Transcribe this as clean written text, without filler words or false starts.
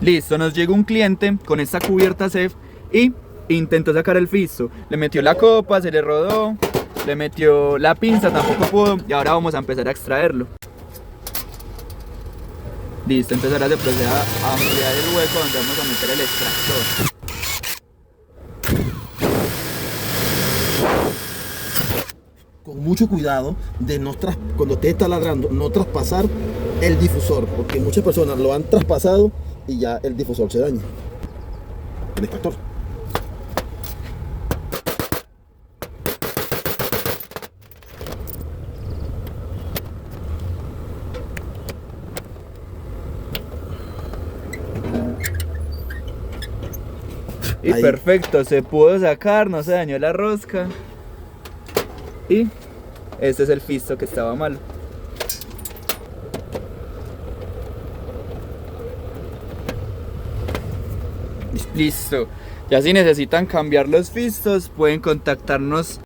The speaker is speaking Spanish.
Listo, nos llegó un cliente con esta cubierta Haceb y intentó sacar el Fisto. Le metió la copa, se le rodó, le metió la pinza, tampoco pudo, y ahora vamos a empezar a extraerlo. Listo, entonces ahora se procede a ampliar el hueco donde vamos a meter el extractor. Con mucho cuidado de cuando usted está ladrando, no traspasar el difusor, porque muchas personas lo han traspasado y ya el difusor se daña. El extractor. Y Ahí. perfecto, se pudo sacar, no se dañó la rosca. Y este es el Fisto que estaba malo. Listo. Ya si necesitan cambiar los Fistos, pueden contactarnos